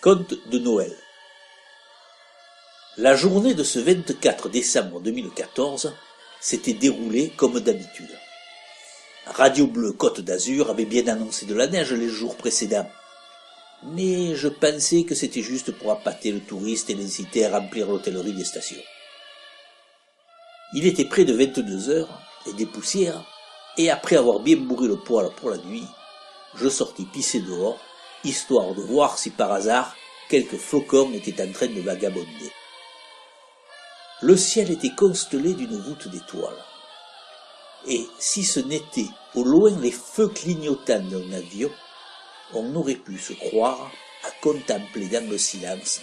Conte de Noël. La journée de ce 24 décembre 2014 s'était déroulée comme d'habitude. Radio Bleu Côte d'Azur avait bien annoncé de la neige les jours précédents, mais je pensais que c'était juste pour appâter le touriste et l'inciter à remplir l'hôtellerie des stations. Il était près de 22 heures et des poussières, et après avoir bien bourré le poêle pour la nuit, je sortis pisser dehors, histoire de voir si par hasard quelques flocons étaient en train de vagabonder. Le ciel était constellé d'une voûte d'étoiles, et si ce n'était au loin les feux clignotants d'un avion, on aurait pu se croire à contempler dans le silence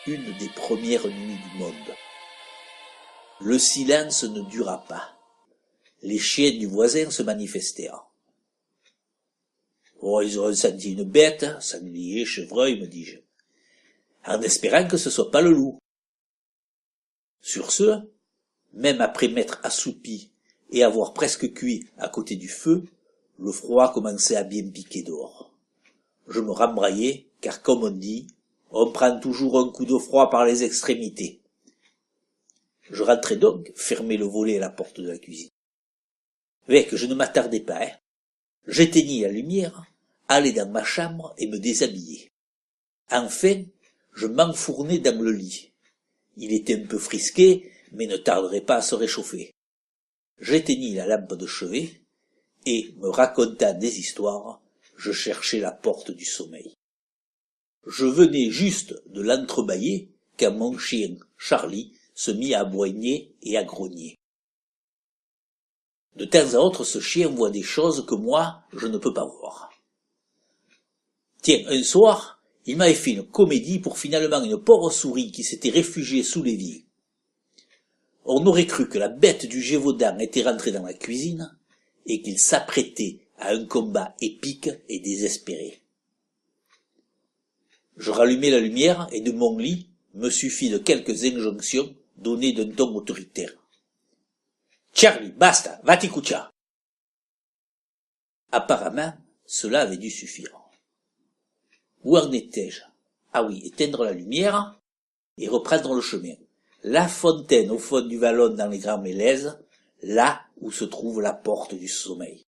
une des premières nuits du monde. Le silence ne dura pas. Les chiens du voisin se manifestèrent. Oh, ils auront senti une bête, sanglier, chevreuil, me dis-je, en espérant que ce soit pas le loup. Sur ce, même après m'être assoupi et avoir presque cuit à côté du feu, le froid commençait à bien piquer dehors. Je me rembraillais, car comme on dit, on prend toujours un coup de froid par les extrémités. Je rentrai donc, fermai le volet et la porte de la cuisine. Mais que je ne m'attardais pas, J'éteignis la lumière, allai dans ma chambre et me déshabillai. Enfin, je m'enfournai dans le lit. Il était un peu frisqué, mais ne tarderait pas à se réchauffer. J'éteignis la lampe de chevet, et, me racontant des histoires, je cherchai la porte du sommeil. Je venais juste de l'entrebâiller quand mon chien, Charlie, se mit à aboyer et à grogner. De temps à autre, ce chien voit des choses que moi, je ne peux pas voir. Tiens, un soir, il m'avait fait une comédie pour finalement une pauvre souris qui s'était réfugiée sous l'évier. On aurait cru que la bête du Gévaudan était rentrée dans la cuisine et qu'il s'apprêtait à un combat épique et désespéré. Je rallumai la lumière et de mon lit me suffit de quelques injonctions données d'un ton autoritaire. « Charlie, basta, va-t'y coucher !» Apparemment, cela avait dû suffire. Où en étais-je? Ah oui, éteindre la lumière et reprendre le chemin. La fontaine au fond du vallon dans les Grands Mélèzes, là où se trouve la porte du sommeil.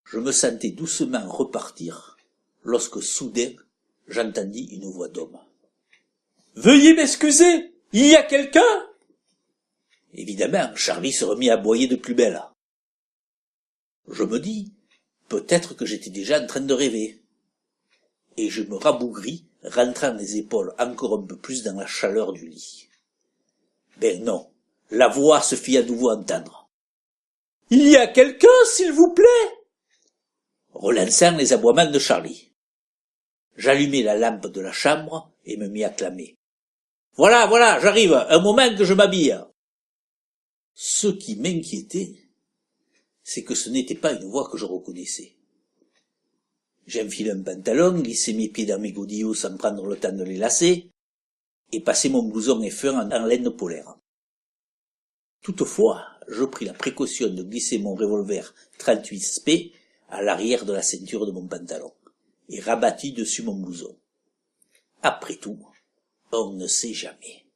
Je me sentais doucement repartir, lorsque soudain j'entendis une voix d'homme. « Veuillez m'excuser, il y a quelqu'un ?» Évidemment, Charlie se remit à aboyer de plus belle. Je me dis, peut-être que j'étais déjà en train de rêver. Et je me rabougris, rentrant les épaules encore un peu plus dans la chaleur du lit. Ben non, la voix se fit à nouveau entendre. « Il y a quelqu'un, s'il vous plaît ?» Relançant les aboiements de Charlie. J'allumai la lampe de la chambre et me mis à clamer. « Voilà, j'arrive, un moment que je m'habille. » Ce qui m'inquiétait, c'est que ce n'était pas une voix que je reconnaissais. J'enfilai un pantalon, glissai mes pieds dans mes godillots sans prendre le temps de les lacer, et passai mon blouson effeuille en laine polaire. Toutefois, je pris la précaution de glisser mon revolver 38 SP à l'arrière de la ceinture de mon pantalon, et rabattis dessus mon blouson. Après tout, on ne sait jamais.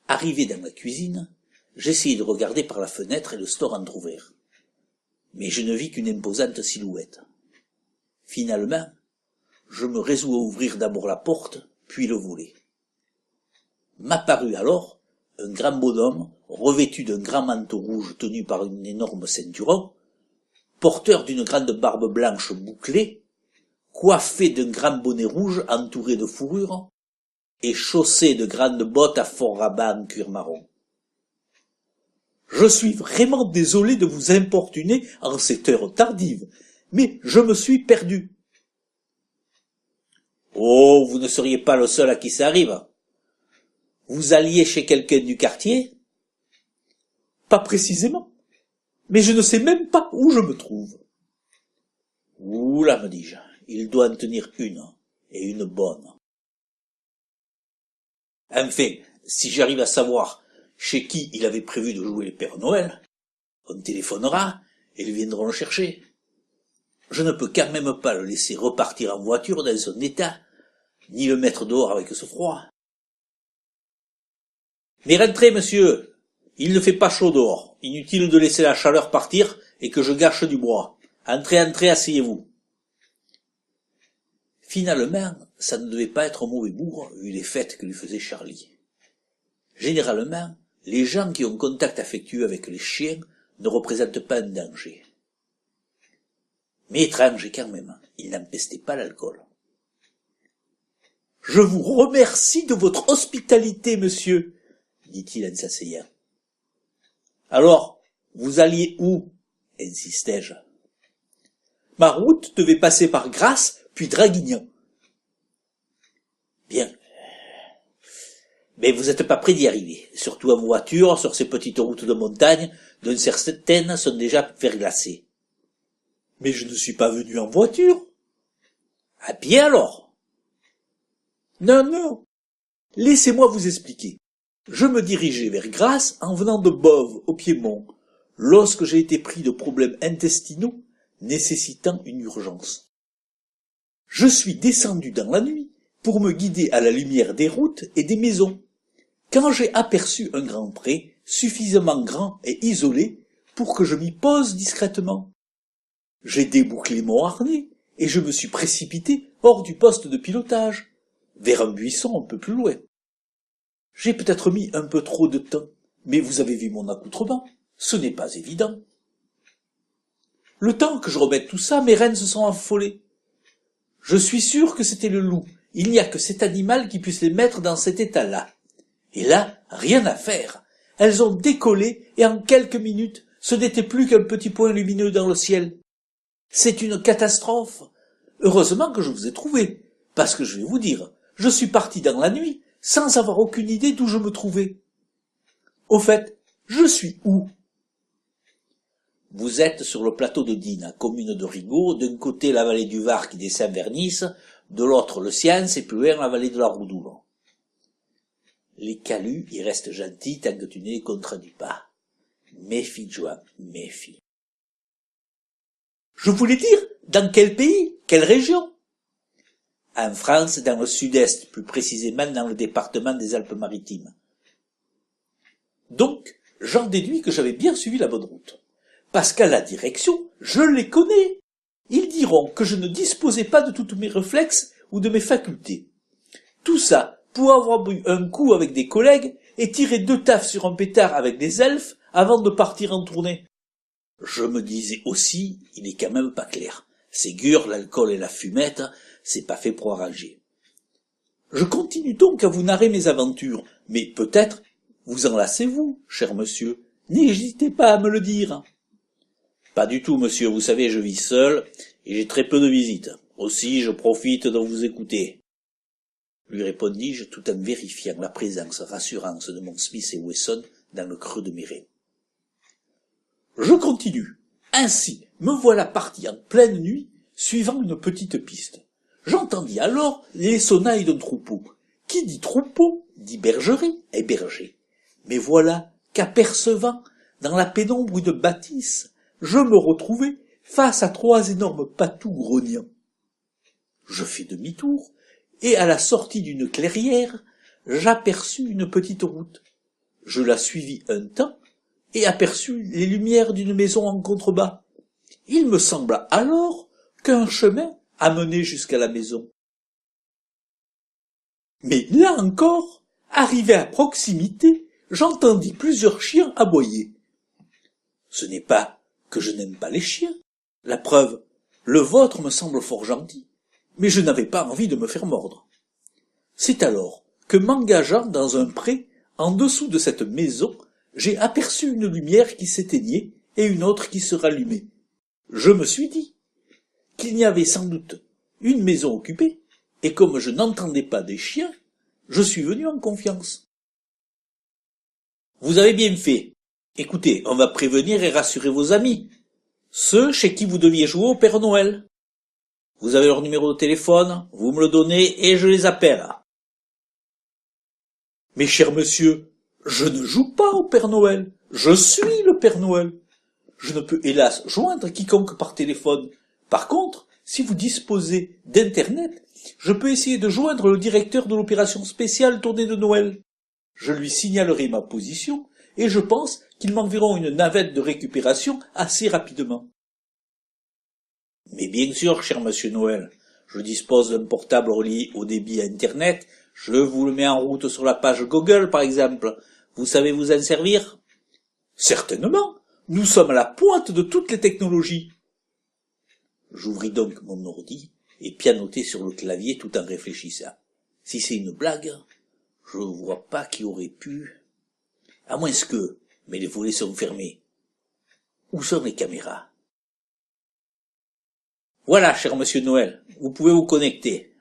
Arrivé dans la cuisine, j'essayai de regarder par la fenêtre et le store entrouvert. Mais je ne vis qu'une imposante silhouette. Finalement, je me résous à ouvrir d'abord la porte, puis le volet. M'apparut alors un grand bonhomme, revêtu d'un grand manteau rouge tenu par une énorme ceinturon, porteur d'une grande barbe blanche bouclée, coiffé d'un grand bonnet rouge entouré de fourrure, et chaussé de grandes bottes à fort rabat en cuir marron. « Je suis vraiment désolé de vous importuner en cette heure tardive, mais je me suis perdu. »« Oh, vous ne seriez pas le seul à qui ça arrive. Vous alliez chez quelqu'un du quartier ?»« Pas précisément, mais je ne sais même pas où je me trouve. »« Oula, me dis-je, il doit en tenir une, et une bonne. » Enfin, si j'arrive à savoir chez qui il avait prévu de jouer le Père Noël, on téléphonera et ils viendront le chercher. Je ne peux quand même pas le laisser repartir en voiture dans son état, ni le mettre dehors avec ce froid. Mais rentrez, monsieur, il ne fait pas chaud dehors, inutile de laisser la chaleur partir et que je gâche du bois. Entrez, entrez, asseyez-vous. Finalement, ça ne devait pas être un mauvais bourg, vu les fêtes que lui faisait Charlie. Généralement, les gens qui ont contact affectueux avec les chiens ne représentent pas un danger. Mais étrange quand même, il n'empestait pas l'alcool. « Je vous remercie de votre hospitalité, monsieur, » dit-il en s'asseyant. « Alors, vous alliez où ?» insistai-je. « Ma route devait passer par Grasse, puis Draguignan. »« Bien. Mais vous n'êtes pas près d'y arriver, surtout en voiture, sur ces petites routes de montagne, dont certaines sont déjà verglacées. »« Mais je ne suis pas venu en voiture. »« À pied alors ?»« Non, non. Laissez-moi vous expliquer. Je me dirigeais vers Grasse en venant de Boves, au Piémont, lorsque j'ai été pris de problèmes intestinaux nécessitant une urgence. Je suis descendu dans la nuit pour me guider à la lumière des routes et des maisons, quand j'ai aperçu un grand pré suffisamment grand et isolé pour que je m'y pose discrètement. J'ai débouclé mon harnais et je me suis précipité hors du poste de pilotage, vers un buisson un peu plus loin. J'ai peut-être mis un peu trop de temps, mais vous avez vu mon accoutrement, ce n'est pas évident. Le temps que je remette tout ça, mes rênes se sont affolées. Je suis sûr que c'était le loup. Il n'y a que cet animal qui puisse les mettre dans cet état-là. Et là, rien à faire. Elles ont décollé et en quelques minutes, ce n'était plus qu'un petit point lumineux dans le ciel. C'est une catastrophe. Heureusement que je vous ai trouvé, parce que je vais vous dire, je suis parti dans la nuit sans avoir aucune idée d'où je me trouvais. Au fait, je suis où? Vous êtes sur le plateau de Digne, commune de Rigaud, d'un côté la vallée du Var qui descend vers Nice, de l'autre le Science et plus loin la vallée de la Roudoule. Les calus y restent gentils tant que tu ne les contredis pas. Méfie, Joan, méfie. Je voulais dire, dans quel pays, quelle région? En France, dans le sud-est, plus précisément dans le département des Alpes-Maritimes. Donc, j'en déduis que j'avais bien suivi la bonne route. Parce qu'à la direction, je les connais. Ils diront que je ne disposais pas de tous mes réflexes ou de mes facultés. Tout ça pour avoir bu un coup avec des collègues et tirer 2 taffes sur un pétard avec des elfes avant de partir en tournée. Je me disais aussi, il est quand même pas clair. Ségur, l'alcool et la fumette, c'est pas fait pour arranger. Je continue donc à vous narrer mes aventures, mais peut-être vous en lassez-vous, cher monsieur. N'hésitez pas à me le dire. Pas du tout, monsieur, vous savez, je vis seul, et j'ai très peu de visites. Aussi, je profite de vous écouter. Lui répondis-je tout en vérifiant la présence rassurante de mon Smith et Wesson dans le creux de mes reins. Je continue. Ainsi, me voilà parti en pleine nuit, suivant une petite piste. J'entendis alors les sonnailles d'un troupeau. Qui dit troupeau, dit bergerie et berger. Mais voilà qu'apercevant, dans la pénombre une bâtisse, je me retrouvai face à 3 énormes patous grognants. Je fis demi-tour, et à la sortie d'une clairière, j'aperçus une petite route. Je la suivis un temps, et aperçus les lumières d'une maison en contrebas. Il me sembla alors qu'un chemin amenait jusqu'à la maison. Mais là encore, arrivé à proximité, j'entendis plusieurs chiens aboyer. Ce n'est pas que je n'aime pas les chiens. La preuve, le vôtre me semble fort gentil, mais je n'avais pas envie de me faire mordre. C'est alors que m'engageant dans un pré, en dessous de cette maison, j'ai aperçu une lumière qui s'éteignait et une autre qui se rallumait. Je me suis dit qu'il n'y avait sans doute une maison occupée, et comme je n'entendais pas des chiens, je suis venu en confiance. Vous avez bien fait. Écoutez, on va prévenir et rassurer vos amis, ceux chez qui vous deviez jouer au Père Noël. Vous avez leur numéro de téléphone, vous me le donnez et je les appelle. Mais cher monsieur, je ne joue pas au Père Noël, je suis le Père Noël. Je ne peux hélas joindre quiconque par téléphone. Par contre, Si vous disposez d'Internet, je peux essayer de joindre le directeur de l'opération spéciale tournée de Noël. Je lui signalerai ma position et je pense qu'ils m'enverront une navette de récupération assez rapidement. Mais bien sûr, cher monsieur Noël, je dispose d'un portable relié au débit à Internet. Je vous le mets en route sur la page Google, par exemple. Vous savez vous en servir? Certainement. Nous sommes à la pointe de toutes les technologies. J'ouvris donc mon ordi et pianotai sur le clavier tout en réfléchissant. Si c'est une blague, je ne vois pas qui aurait pu... À moins que... Mais les volets sont fermés. Où sont les caméras? Voilà, cher monsieur Noël, vous pouvez vous connecter.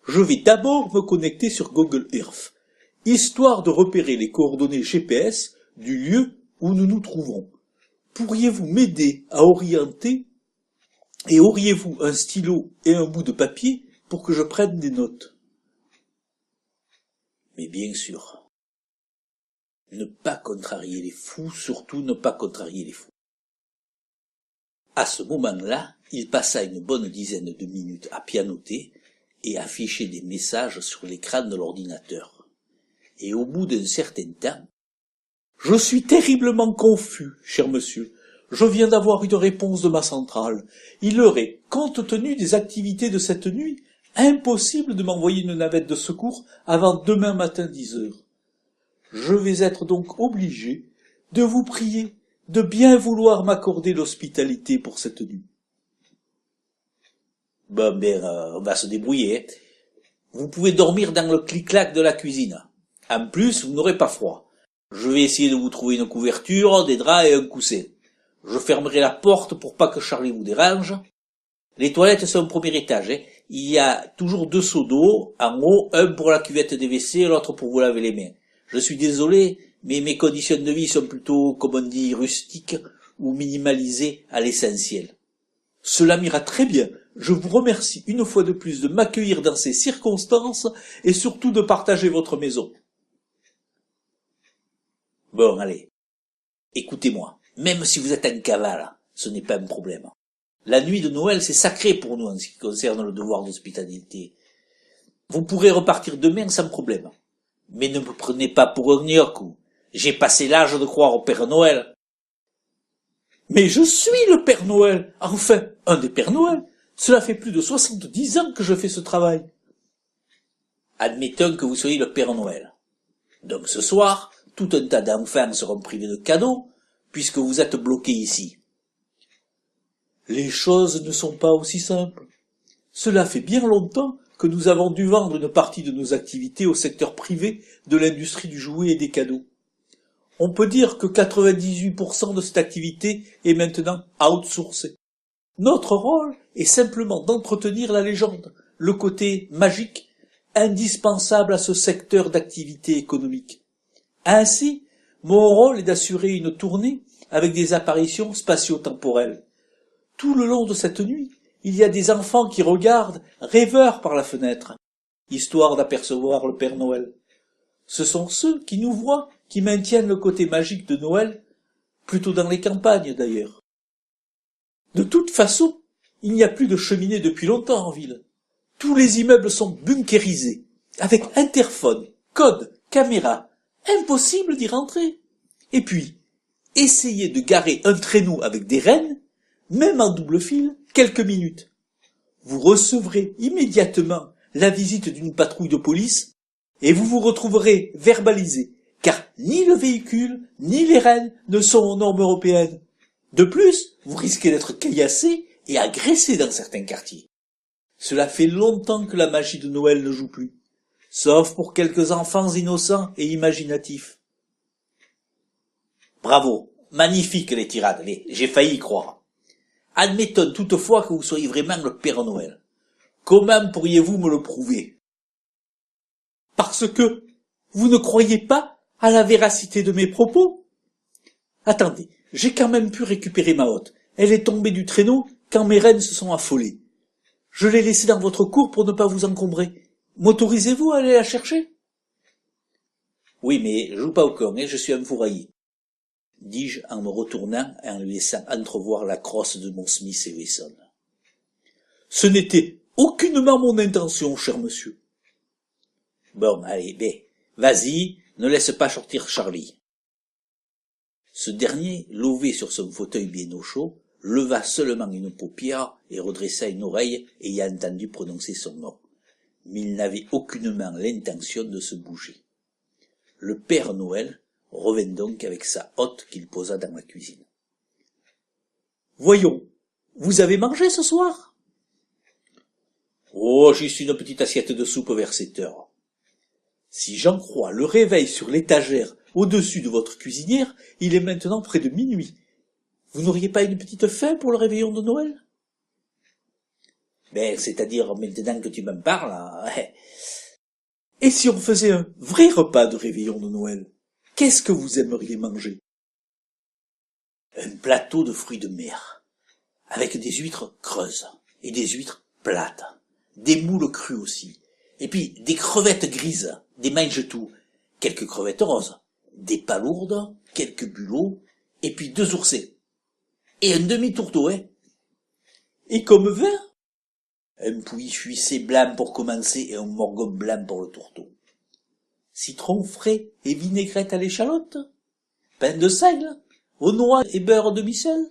Je vais d'abord me connecter sur Google Earth, histoire de repérer les coordonnées GPS du lieu où nous nous trouvons. Pourriez-vous m'aider à orienter et auriez-vous un stylo et un bout de papier pour que je prenne des notes? Mais bien sûr, ne pas contrarier les fous, surtout ne pas contrarier les fous. À ce moment-là, il passa une bonne dizaine de minutes à pianoter et afficher des messages sur l'écran de l'ordinateur. Et au bout d'un certain temps, « Je suis terriblement confus, cher monsieur. Je viens d'avoir une réponse de ma centrale. Il leur est, compte tenu des activités de cette nuit, impossible de m'envoyer une navette de secours avant demain matin 10 heures. Je vais être donc obligé de vous prier de bien vouloir m'accorder l'hospitalité pour cette nuit. » Bon, on va se débrouiller. Vous pouvez dormir dans le clic-clac de la cuisine. En plus, vous n'aurez pas froid. Je vais essayer de vous trouver une couverture, des draps et un coussin. Je fermerai la porte pour pas que Charlie vous dérange. Les toilettes sont au premier étage. Il y a toujours 2 seaux d'eau en haut, un pour la cuvette des WC et l'autre pour vous laver les mains. Je suis désolé, mais mes conditions de vie sont plutôt, comme on dit, rustiques ou minimalisées à l'essentiel. Cela m'ira très bien. Je vous remercie une fois de plus de m'accueillir dans ces circonstances et surtout de partager votre maison. Bon, allez. Écoutez-moi. Même si vous êtes en cavale, ce n'est pas un problème. La nuit de Noël, c'est sacré pour nous en ce qui concerne le devoir d'hospitalité. Vous pourrez repartir demain sans problème. Mais ne me prenez pas pour un gnocchi. J'ai passé l'âge de croire au Père Noël. Mais je suis le Père Noël. Enfin, un des Pères Noël. Cela fait plus de 70 ans que je fais ce travail. Admettons que vous soyez le Père Noël. Donc ce soir, tout un tas d'enfants seront privés de cadeaux, puisque vous êtes bloqués ici. Les choses ne sont pas aussi simples. Cela fait bien longtemps que nous avons dû vendre une partie de nos activités au secteur privé de l'industrie du jouet et des cadeaux. On peut dire que 98% de cette activité est maintenant outsourcée. Notre rôle est simplement d'entretenir la légende, le côté magique, indispensable à ce secteur d'activité économique. Ainsi, mon rôle est d'assurer une tournée avec des apparitions spatio-temporelles. Tout le long de cette nuit, il y a des enfants qui regardent, rêveurs par la fenêtre, histoire d'apercevoir le Père Noël. Ce sont ceux qui nous voient, qui maintiennent le côté magique de Noël, plutôt dans les campagnes d'ailleurs. De toute façon, il n'y a plus de cheminée depuis longtemps en ville. Tous les immeubles sont bunkérisés, avec interphone, code, caméra. Impossible d'y rentrer. Et puis, essayez de garer un traîneau avec des rennes, même en double fil, quelques minutes. Vous recevrez immédiatement la visite d'une patrouille de police et vous vous retrouverez verbalisé, car ni le véhicule ni les rennes ne sont aux normes européennes. De plus, vous risquez d'être caillassé et agressé dans certains quartiers. Cela fait longtemps que la magie de Noël ne joue plus, sauf pour quelques enfants innocents et imaginatifs. Bravo, magnifique les tirades, j'ai failli y croire. Admettons toutefois que vous soyez vraiment le Père Noël. Comment pourriez-vous me le prouver? Parce que vous ne croyez pas à la véracité de mes propos? Attendez, j'ai quand même pu récupérer ma hotte. Elle est tombée du traîneau quand mes rennes se sont affolées. Je l'ai laissée dans votre cour pour ne pas vous encombrer. M'autorisez-vous à aller la chercher? Oui, mais je joue pas au con, je suis un fourraillé, dis-je en me retournant et en lui laissant entrevoir la crosse de mon Smith et Wesson. Ce n'était aucunement mon intention, cher monsieur. Bon, allez, vas-y, ne laisse pas sortir Charlie. Ce dernier, lové sur son fauteuil bien au chaud, leva seulement une paupière et redressa une oreille ayant entendu prononcer son nom. Mais il n'avait aucunement l'intention de se bouger. Le Père Noël revint donc avec sa hotte qu'il posa dans la cuisine. « Voyons, vous avez mangé ce soir ?»« Oh, juste une petite assiette de soupe vers 7 heures. Si j'en crois le réveil sur l'étagère au-dessus de votre cuisinière, il est maintenant près de minuit. Vous n'auriez pas une petite faim pour le réveillon de Noël ?»« C'est-à-dire maintenant que tu m'en parles, ouais. Et si on faisait un vrai repas de réveillon de Noël, qu'est-ce que vous aimeriez manger ? » ?»« Un plateau de fruits de mer, avec des huîtres creuses et des huîtres plates, des moules crues aussi, et puis des crevettes grises, des mange-tout, quelques crevettes roses, des palourdes, quelques bulots, et puis 2 oursets, et un demi-tourteau, hein. Et comme vin, un pouilly fuissé blanc pour commencer et un morgon blanc pour le tourteau. Citron frais et vinaigrette à l'échalote, pain de seigle, aux noix et beurre de micelle.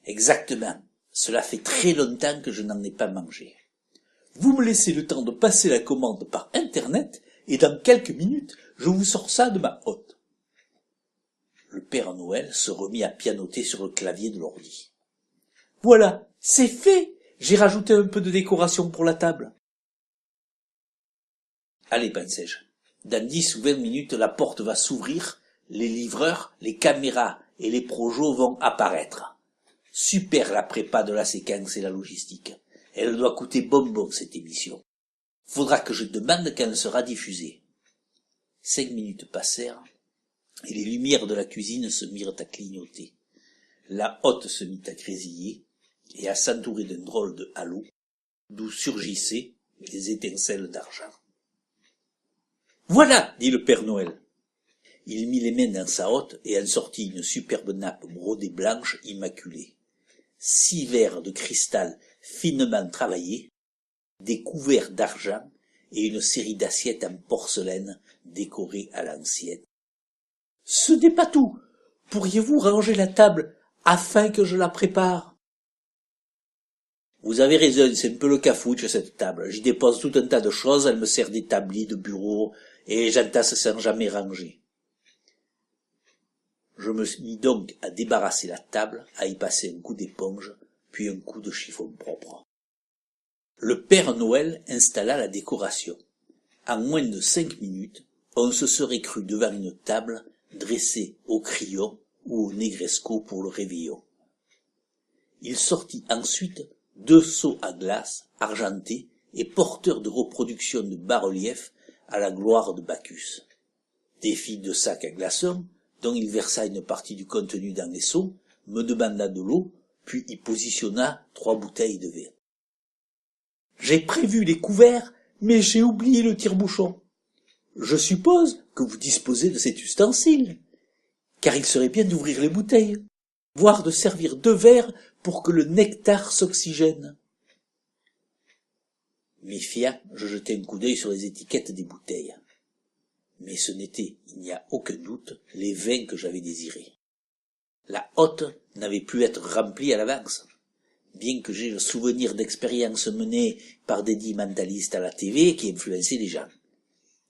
Exactement, cela fait très longtemps que je n'en ai pas mangé. Vous me laissez le temps de passer la commande par Internet, et dans quelques minutes, je vous sors ça de ma hotte. Le Père Noël se remit à pianoter sur le clavier de l'ordi. Voilà, c'est fait! J'ai rajouté un peu de décoration pour la table. Allez, pensai-je, dans 10 ou 20 minutes, la porte va s'ouvrir, les livreurs, les caméras et les projos vont apparaître. Super la prépa de la séquence et la logistique. Elle doit coûter bonbon, cette émission. Faudra que je demande quand elle sera diffusée. 5 minutes passèrent, et les lumières de la cuisine se mirent à clignoter. La hotte se mit à grésiller, et à s'entourer d'un drôle de halo, d'où surgissaient des étincelles d'argent. « Voilà !» dit le Père Noël. Il mit les mains dans sa hotte et en sortit une superbe nappe brodée blanche immaculée. 6 verres de cristal finement travaillés, des couverts d'argent et une série d'assiettes en porcelaine décorées à l'ancienne. « Ce n'est pas tout. Pourriez-vous ranger la table afin que je la prépare ?» Vous avez raison, c'est un peu le cafouche, cette table. J'y dépose tout un tas de choses, elle me sert d'établi, de bureau, et j'entasse sans jamais ranger. Je me mis donc à débarrasser la table, à y passer un coup d'éponge, puis un coup de chiffon propre. Le Père Noël installa la décoration. En moins de 5 minutes, on se serait cru devant une table dressée au crayon ou au negresco pour le réveillon. Il sortit ensuite 2 seaux à glace argentés et porteurs de reproductions de bas-reliefs à la gloire de Bacchus. Des filles de sac à glaçons, dont il versa une partie du contenu dans les seaux, me demanda de l'eau, puis y positionna 3 bouteilles de vin. J'ai prévu les couverts, mais j'ai oublié le tire-bouchon. Je suppose que vous disposez de cet ustensile, car il serait bien d'ouvrir les bouteilles, voire de servir 2 verres pour que le nectar s'oxygène. Méfiant, je jetai un coup d'œil sur les étiquettes des bouteilles. Mais ce n'étaient, il n'y a aucun doute, les vins que j'avais désirés. La hotte n'avait pu être remplie à l'avance, bien que j'aie le souvenir d'expériences menées par des dits mentalistes à la TV qui influençaient les gens.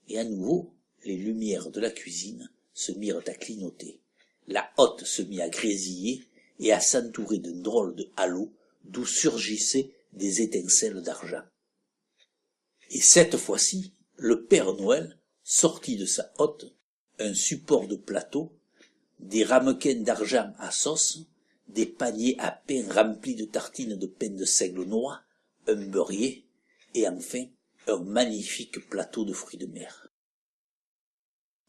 Et à nouveau, les lumières de la cuisine se mirent à clignoter. La hotte se mit à grésiller et à s'entourer d'un drôle de halo d'où surgissaient des étincelles d'argent. Et cette fois-ci, le Père Noël sortit de sa hotte un support de plateau, des ramequins d'argent à sauce, des paniers à pain remplis de tartines de pain de seigle noix, un beurrier, et enfin un magnifique plateau de fruits de mer.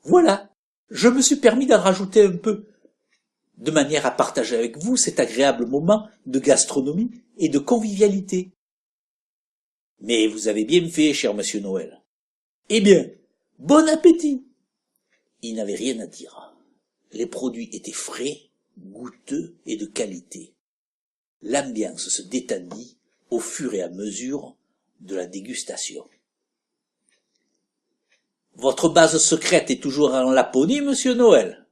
Voilà, je me suis permis d'en rajouter un peu, de manière à partager avec vous cet agréable moment de gastronomie et de convivialité. Mais vous avez bien fait, cher monsieur Noël. Eh bien, bon appétit! Il n'avait rien à dire. Les produits étaient frais, goûteux et de qualité. L'ambiance se détendit au fur et à mesure de la dégustation. Votre base secrète est toujours en Laponie, monsieur Noël?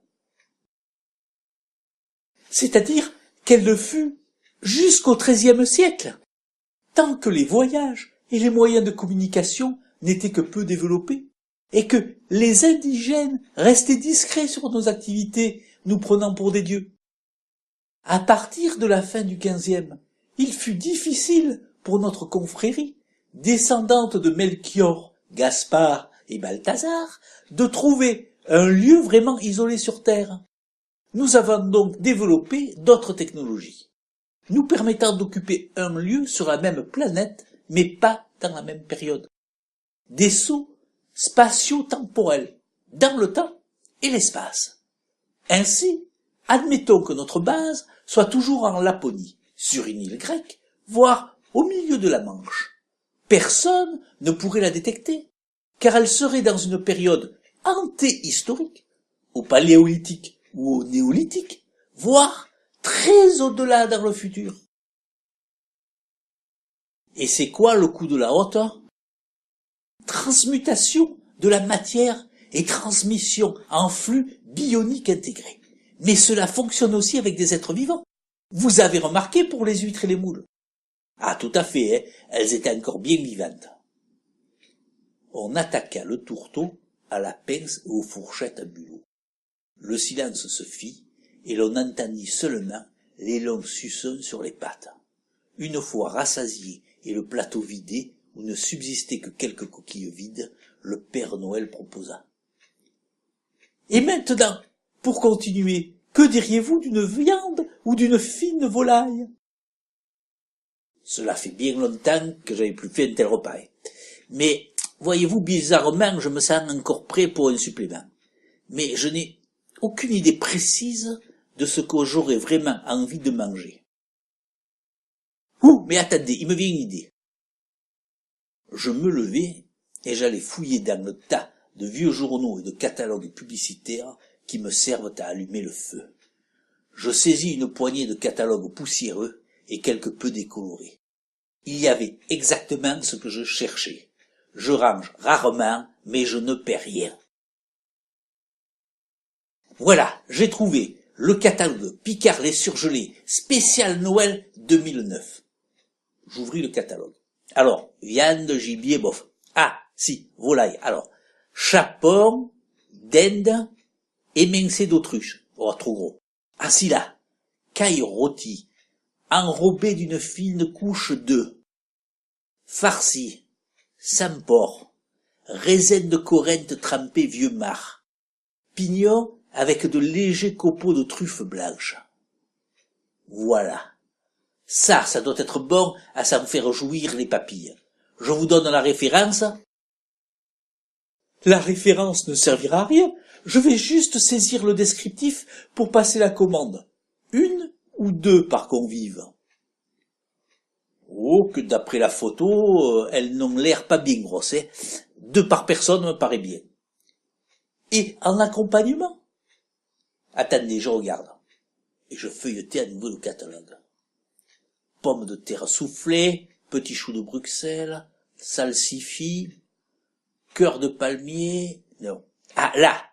C'est-à-dire qu'elle le fut jusqu'au XIIIe siècle, tant que les voyages et les moyens de communication n'étaient que peu développés, et que les indigènes restaient discrets sur nos activités, nous prenant pour des dieux. À partir de la fin du XVe, il fut difficile pour notre confrérie, descendante de Melchior, Gaspard et Balthazar, de trouver un lieu vraiment isolé sur Terre. Nous avons donc développé d'autres technologies, nous permettant d'occuper un lieu sur la même planète, mais pas dans la même période. Des sauts spatio-temporels, dans le temps et l'espace. Ainsi, admettons que notre base soit toujours en Laponie, sur une île grecque, voire au milieu de la Manche. Personne ne pourrait la détecter, car elle serait dans une période antéhistorique, au paléolithique ou au néolithique, voire très au-delà dans le futur. Et c'est quoi le coup de la hauteur? Transmutation de la matière et transmission en flux bionique intégré. Mais cela fonctionne aussi avec des êtres vivants. Vous avez remarqué pour les huîtres et les moules? Ah, tout à fait, hein, elles étaient encore bien vivantes. On attaqua le tourteau à la pince et aux fourchettes à bulot. Le silence se fit, et l'on entendit seulement les longs suçons sur les pattes. Une fois rassasié et le plateau vidé, où ne subsistait que quelques coquilles vides, le Père Noël proposa. Et maintenant, pour continuer, que diriez-vous d'une viande ou d'une fine volaille? Cela fait bien longtemps que j'avais plus fait un tel repas. Mais, voyez-vous, bizarrement, je me sens encore prêt pour un supplément. Mais je n'ai aucune idée précise de ce que j'aurais vraiment envie de manger. Ouh, mais attendez, il me vient une idée. Je me levai et j'allais fouiller dans le tas de vieux journaux et de catalogues publicitaires qui me servent à allumer le feu. Je saisis une poignée de catalogues poussiéreux et quelque peu décolorés. Il y avait exactement ce que je cherchais. Je range rarement, mais je ne perds rien. Voilà, j'ai trouvé le catalogue Picard les surgelés spécial Noël 2009. J'ouvris le catalogue. Alors, viande, gibier, bof. Ah, si, volaille. Alors, chapon, dinde, émincé d'autruche. Oh, trop gros. Ah, si là, caille rôtie, enrobée d'une fine couche d'œufs. Farci, sans porc, raisin de Corinthe trempé vieux marc, pignon avec de légers copeaux de truffes blanches. Voilà. Ça doit être bon à s'en faire jouir les papilles. Je vous donne la référence. La référence ne servira à rien. Je vais juste saisir le descriptif pour passer la commande. Une ou deux par convive. Oh, que d'après la photo, elles n'ont l'air pas bien grosses. 2 par personne me paraît bien. Et en accompagnement? Attendez, je regarde. Et je feuilletais à nouveau le catalogue. Pommes de terre soufflées, petits choux de Bruxelles, salsifis, cœur de palmier, non. Ah, là!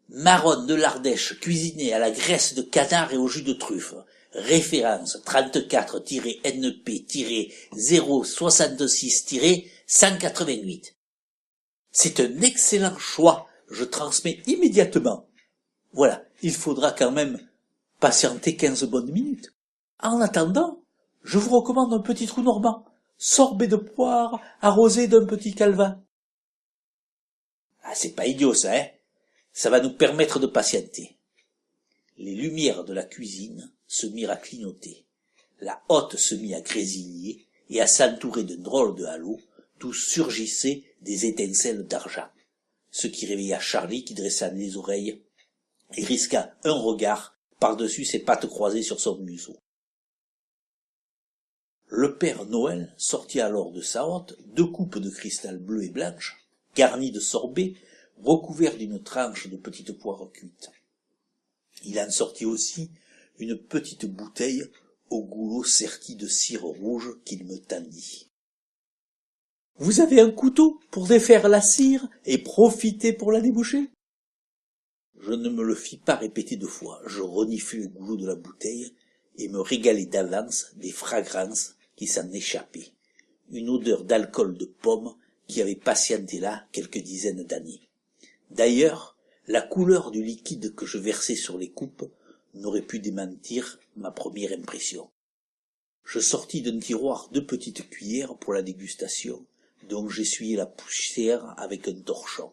Marron de l'Ardèche cuisiné à la graisse de canard et au jus de truffe. Référence 34-NP-066-188. C'est un excellent choix. Je transmets immédiatement. Voilà, il faudra quand même patienter 15 bonnes minutes. En attendant, je vous recommande un petit trou normand, sorbet de poire arrosé d'un petit calvin. Ah, c'est pas idiot ça, hein? Ça va nous permettre de patienter. Les lumières de la cuisine se mirent à clignoter. La hotte se mit à grésiller et à s'entourer d'un drôle de halo d'où surgissaient des étincelles d'argent. Ce qui réveilla Charlie qui dressa les oreilles et risqua un regard par-dessus ses pattes croisées sur son museau. Le Père Noël sortit alors de sa hotte 2 coupes de cristal bleu et blanche, garnies de sorbet, recouverts d'une tranche de petites poires cuites. Il en sortit aussi une petite bouteille au goulot serti de cire rouge qu'il me tendit. « Vous avez un couteau pour défaire la cire et profiter pour la déboucher ?» Je ne me le fis pas répéter 2 fois, je reniflai le goulot de la bouteille et me régalai d'avance des fragrances qui s'en échappaient, une odeur d'alcool de pomme qui avait patienté là quelques dizaines d'années. D'ailleurs, la couleur du liquide que je versais sur les coupes n'aurait pu démentir ma première impression. Je sortis d'un tiroir 2 petites cuillères pour la dégustation, dont j'essuyai la poussière avec un torchon.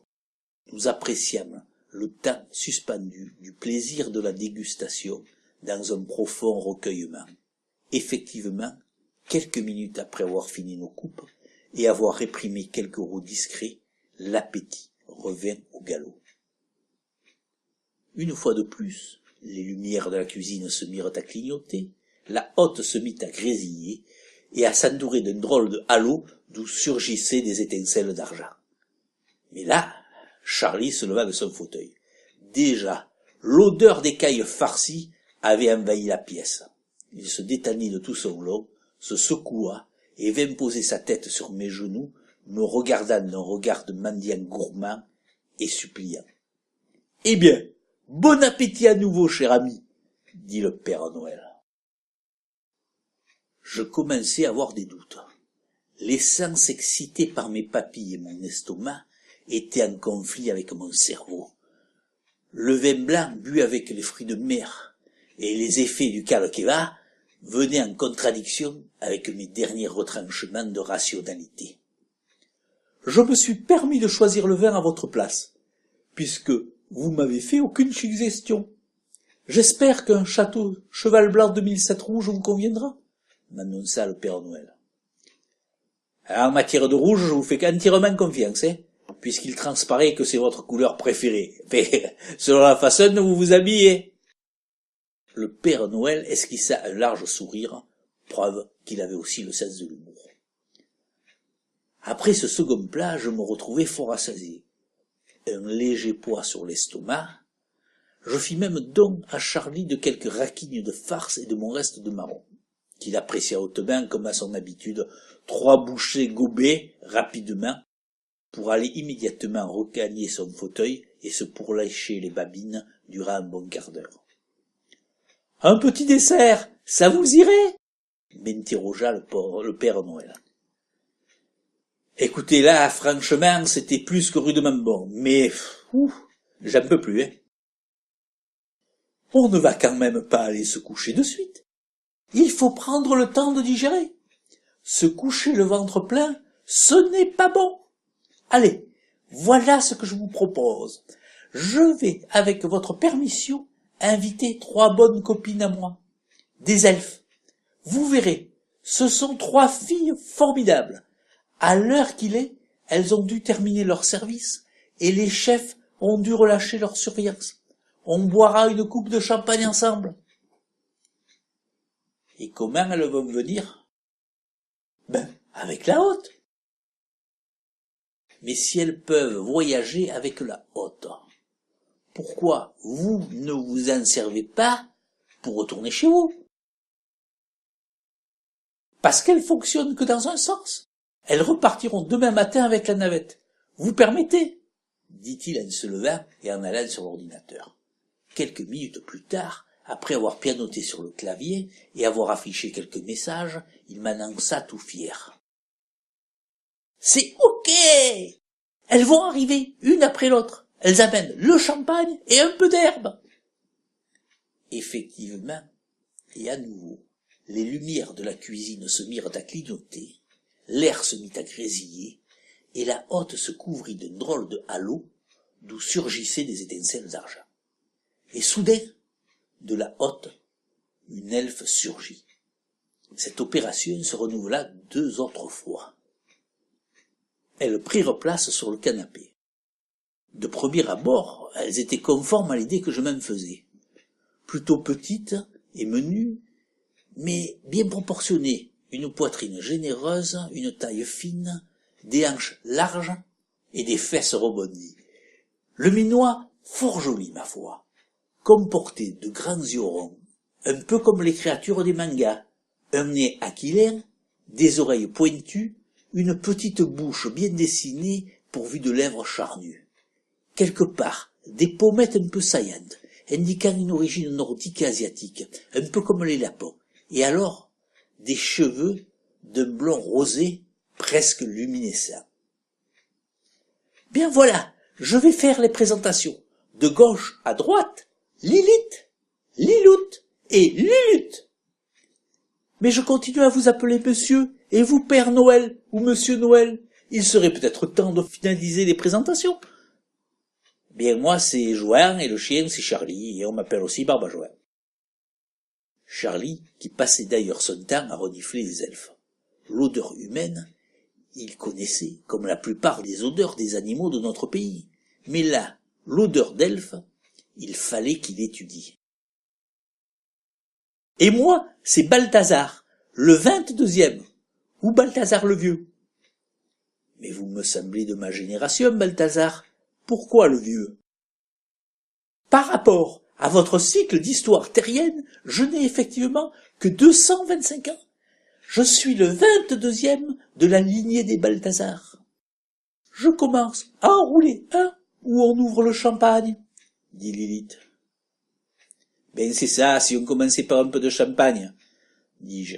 Nous appréciâmes le temps suspendu du plaisir de la dégustation dans un profond recueillement. Effectivement, quelques minutes après avoir fini nos coupes et avoir réprimé quelques rots discrets, l'appétit revint au galop. Une fois de plus, les lumières de la cuisine se mirent à clignoter, la hotte se mit à grésiller et à s'entourer d'un drôle de halo d'où surgissaient des étincelles d'argent. Mais là, Charlie se leva de son fauteuil. Déjà, l'odeur d'écailles farcies avait envahi la pièce. Il se détendit de tout son long, se secoua et vint poser sa tête sur mes genoux, me regardant d'un regard de mendiant gourmand et suppliant. « Eh bien, bon appétit à nouveau, cher ami, » dit le Père Noël. Je commençais à avoir des doutes. Les sens excités par mes papilles et mon estomac étaient en conflit avec mon cerveau. Le vin blanc bu avec les fruits de mer et les effets du calqueva venaient en contradiction avec mes derniers retranchements de rationalité. Je me suis permis de choisir le vin à votre place, puisque vous m'avez fait aucune suggestion. J'espère qu'un château cheval blanc 2007 rouge vous conviendra, m'annonça le Père Noël. En matière de rouge, je vous fais entièrement confiance, puisqu'il transparaît que c'est votre couleur préférée, selon la façon dont vous vous habillez. Le Père Noël esquissa un large sourire, preuve qu'il avait aussi le sens de l'humour. Après ce second plat, je me retrouvai fort rassasié. Un léger poids sur l'estomac. Je fis même don à Charlie de quelques raquignes de farce et de mon reste de marron, qu'il apprécia hautement comme à son habitude, 3 bouchées gobées rapidement, pour aller immédiatement regagner son fauteuil et se pourlécher les babines durant un bon quart d'heure. « Un petit dessert, ça vous irait ?» m'interrogea le Père Noël. Écoutez, là, franchement, c'était plus que rudement bon, mais, j'en peux plus, On ne va quand même pas aller se coucher de suite. Il faut prendre le temps de digérer. Se coucher le ventre plein, ce n'est pas bon. Allez, voilà ce que je vous propose. Je vais, avec votre permission, inviter 3 bonnes copines à moi. Des elfes. Vous verrez, ce sont 3 filles formidables. À l'heure qu'il est, elles ont dû terminer leur service et les chefs ont dû relâcher leur surveillance. On boira une coupe de champagne ensemble. Et comment elles vont venir? Avec la hotte. Mais si elles peuvent voyager avec la hotte, pourquoi vous ne vous en servez pas pour retourner chez vous? Parce qu'elles fonctionnent que dans un sens. Elles repartiront demain matin avec la navette. Vous permettez? Dit-il en se levant et en allant sur l'ordinateur. Quelques minutes plus tard, après avoir pianoté sur le clavier et avoir affiché quelques messages, il m'annonça tout fier. « C'est OK! Elles vont arriver, une après l'autre. Elles amènent le champagne et un peu d'herbe. » Effectivement, et à nouveau, les lumières de la cuisine se mirent à clignoter, l'air se mit à grésiller, et la hotte se couvrit d'un drôle de halo d'où surgissaient des étincelles d'argent. Et soudain, de la hotte, une elfe surgit. Cette opération se renouvela 2 autres fois. Elles prirent place sur le canapé. De premier abord, elles étaient conformes à l'idée que je m'en faisais. Plutôt petites et menues, mais bien proportionnées, une poitrine généreuse, une taille fine, des hanches larges et des fesses rebondies. Le minois, fort joli, ma foi, comportait de grands yeux ronds, un peu comme les créatures des mangas, un nez aquilin, des oreilles pointues, une petite bouche bien dessinée pourvue de lèvres charnues. Quelque part, des pommettes un peu saillantes, indiquant une origine nordique et asiatique, un peu comme les lapons, et alors des cheveux d'un blond rosé presque luminescent. Bien voilà, je vais faire les présentations. De gauche à droite, Lilith, Liloute et Lulutte. Mais je continue à vous appeler monsieur, et vous Père Noël ou Monsieur Noël. Il serait peut-être temps de finaliser les présentations. Bien moi c'est Join et le chien c'est Charlie, et on m'appelle aussi Barbajoin. Charlie, qui passait d'ailleurs son temps à renifler les elfes. L'odeur humaine, il connaissait comme la plupart des odeurs des animaux de notre pays. Mais là, l'odeur d'elfe, il fallait qu'il étudie. Et moi, c'est Balthazar, le 22e, ou Balthazar le Vieux. Mais vous me semblez de ma génération, Balthazar. Pourquoi le Vieux? Par rapport à votre cycle d'histoire terrienne, je n'ai effectivement que 225 ans. Je suis le 22e de la lignée des Balthazar. Je commence à enrouler ou on ouvre le champagne, dit Lilith. Ben c'est ça, si on commençait par un peu de champagne, dis-je.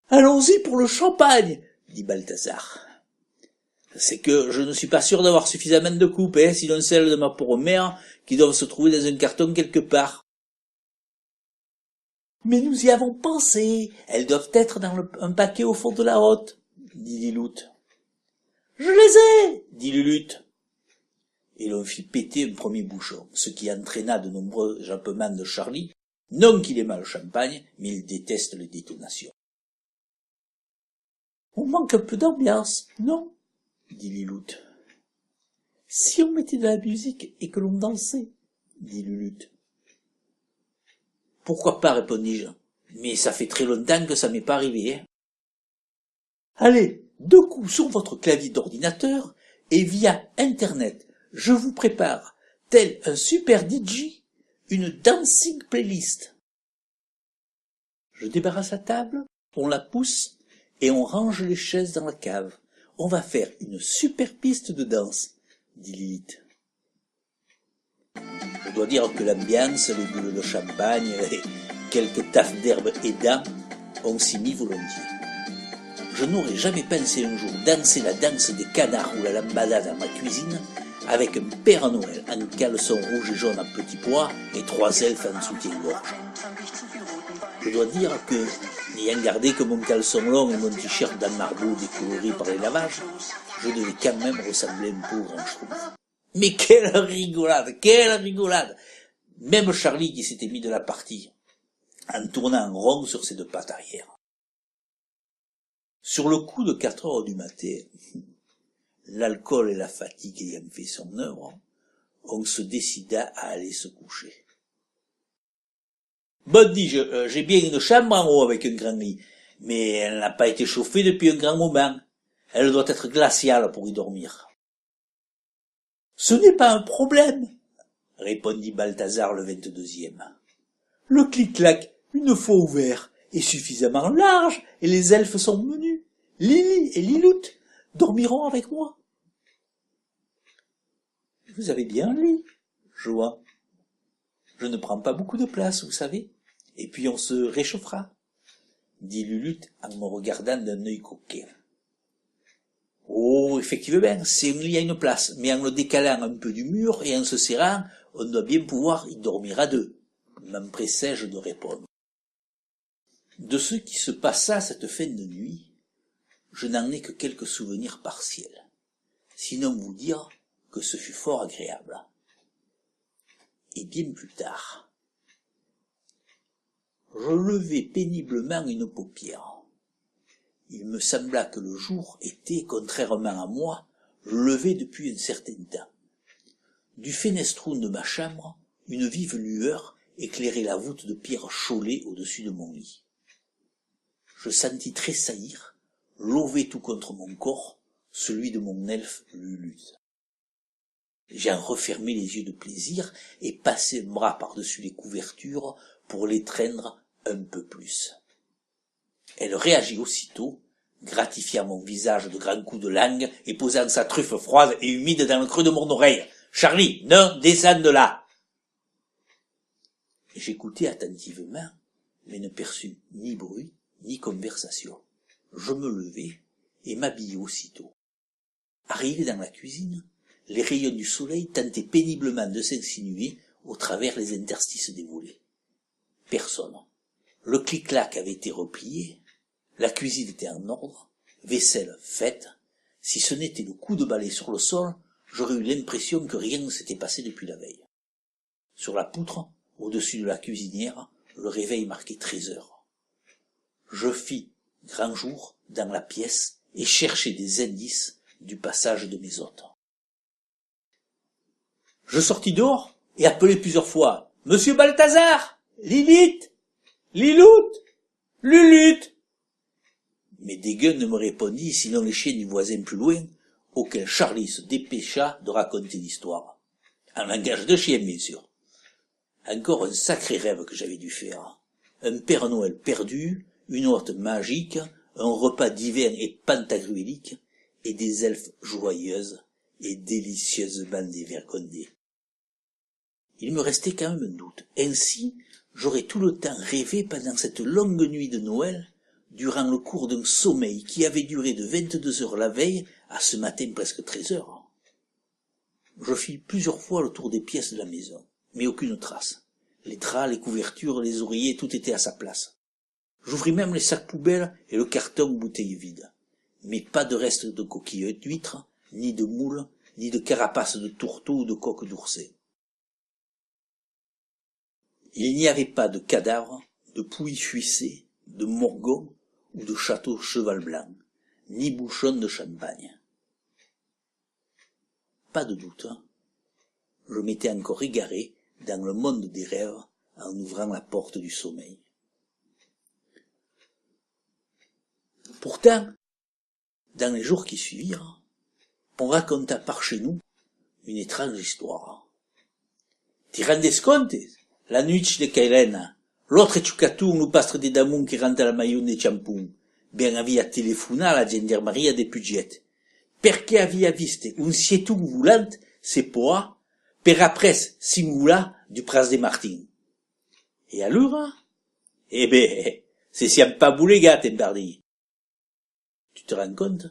Allons-y pour le champagne, dit Balthazar. C'est que je ne suis pas sûr d'avoir suffisamment de coupes, sinon celle de ma pauvre mère, qui doivent se trouver dans un carton quelque part. Mais nous y avons pensé, elles doivent être dans un paquet au fond de la hotte, dit Liloute. Je les ai, dit Lulutte. Et l'on fit péter un premier bouchon, ce qui entraîna de nombreux jappements de Charlie, non qu'il aime le champagne, mais il déteste les détonations. On manque un peu d'ambiance, non? Dit Liloute. Si on mettait de la musique et que l'on dansait, dit Lulutte. Pourquoi pas, répondis-je, mais ça fait très longtemps que ça m'est pas arrivé, Allez, 2 coups sur votre clavier d'ordinateur, et via Internet, je vous prépare, tel un super DJ, une dancing playlist. Je débarrasse la table, on la pousse, et on range les chaises dans la cave. On va faire une super piste de danse, dit Lilith. Je dois dire que l'ambiance, les bulles de champagne et quelques taffes d'herbe aidant, on s'y mit volontiers. Je n'aurais jamais pensé un jour danser la danse des canards ou la lambada dans ma cuisine avec un Père Noël en caleçon rouge et jaune en petits pois et 3 elfes en soutien-gorge. Je dois dire que, n'ayant gardé que mon caleçon long et mon t-shirt d'un mardeau décoloré par les lavages, je devais quand même ressembler un peu au grand Schtroumpf. Mais quelle rigolade, quelle rigolade! Même Charlie qui s'était mis de la partie, en tournant en rond sur ses 2 pattes arrière. Sur le coup de 4 heures du matin, l'alcool et la fatigue ayant fait son œuvre, on se décida à aller se coucher. Bon, dis-je, j'ai bien une chambre en haut avec un grand lit, mais elle n'a pas été chauffée depuis un grand moment. Elle doit être glaciale pour y dormir. Ce n'est pas un problème, répondit Balthazar le 22e. Le clic-clac, une fois ouvert, est suffisamment large et les elfes sont menus. Lily et Liloute dormiront avec moi. Vous avez bien un lit, Joa. Je ne prends pas beaucoup de place, vous savez, et puis on se réchauffera, dit Lulutte en me regardant d'un œil coquet. Oh, effectivement, c'est un lit à une place, mais en le décalant un peu du mur et en se serrant, on doit bien pouvoir y dormir à 2, m'empressai-je de répondre. De ce qui se passa cette fin de nuit, je n'en ai que quelques souvenirs partiels, sinon vous dire que ce fut fort agréable. Et bien plus tard, je levai péniblement une paupière. Il me sembla que le jour était, contrairement à moi, levé depuis un certain temps. Du fenestron de ma chambre, une vive lueur éclairait la voûte de pierre chaulée au-dessus de mon lit. Je sentis tressaillir, lever tout contre mon corps, celui de mon elfe Lulutte. J'en refermai les yeux de plaisir et passai un bras par-dessus les couvertures pour l'étreindre un peu plus. Elle réagit aussitôt, gratifiant mon visage de grands coups de langue et posant sa truffe froide et humide dans le creux de mon oreille. « Charlie, non, descends de là !» J'écoutai attentivement, mais ne perçus ni bruit, ni conversation. Je me levai et m'habillai aussitôt. Arrivé dans la cuisine, les rayons du soleil tentaient péniblement de s'insinuer au travers les interstices des volets. Personne. Le clic-clac avait été replié, la cuisine était en ordre, vaisselle faite. Si ce n'était le coup de balai sur le sol, j'aurais eu l'impression que rien ne s'était passé depuis la veille. Sur la poutre, au-dessus de la cuisinière, le réveil marquait 13 heures. Je fis grand jour dans la pièce et cherchai des indices du passage de mes hôtes. Je sortis dehors et appelai plusieurs fois « Monsieur Balthazar! Lilith! Liloute! Lulutte !» Mais Dégueun ne me répondit, sinon les chiens du voisin plus loin, auquel Charlie se dépêcha de raconter l'histoire. En langage de chien, bien sûr. Encore un sacré rêve que j'avais dû faire. Un Père Noël perdu, une hôte magique, un repas divin et pantagruélique, et des elfes joyeuses et délicieusement dévergondées. Il me restait quand même un doute. Ainsi, j'aurais tout le temps rêvé pendant cette longue nuit de Noël, durant le cours d'un sommeil qui avait duré de 22 heures la veille à ce matin presque 13 heures. Je fis plusieurs fois le tour des pièces de la maison, mais aucune trace. Les draps, les couvertures, les oreillers, tout était à sa place. J'ouvris même les sacs poubelles et le carton bouteilles vides. Mais pas de reste de coquilles d'huîtres, ni de moules, ni de carapaces de tourteaux ou de coques d'ourset. Il n'y avait pas de cadavres, de pouilles fuissées, de morgons ou de château cheval blanc, ni bouchon de champagne. Pas de doute, je m'étais encore égaré dans le monde des rêves en ouvrant la porte du sommeil. Pourtant, dans les jours qui suivirent, on raconta par chez nous une étrange histoire. « Ti rendes compte? La nuit de Cailena, l'autre ciucatur nu pastre de damunt qui rentre la maillon de champun, ben havia telefonat a la gendarmeria de Puget, perché havia viste un sietung volant se poa per apres singula du Pras de Martin. Et allura? Eh ben, c'est siam pas boulegat, embardi. Tu te rends compte?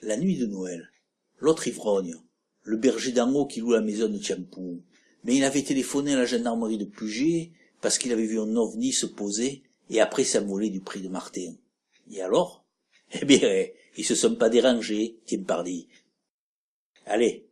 La nuit de Noël, l'autre ivrogne, le berger d'en haut qui loue la maison de Champou, mais il avait téléphoné à la gendarmerie de Puget parce qu'il avait vu un ovni se poser et après s'envoler du prix de Martin. Et alors? Eh bien, ils se sont pas dérangés, tiens pardi. Allez,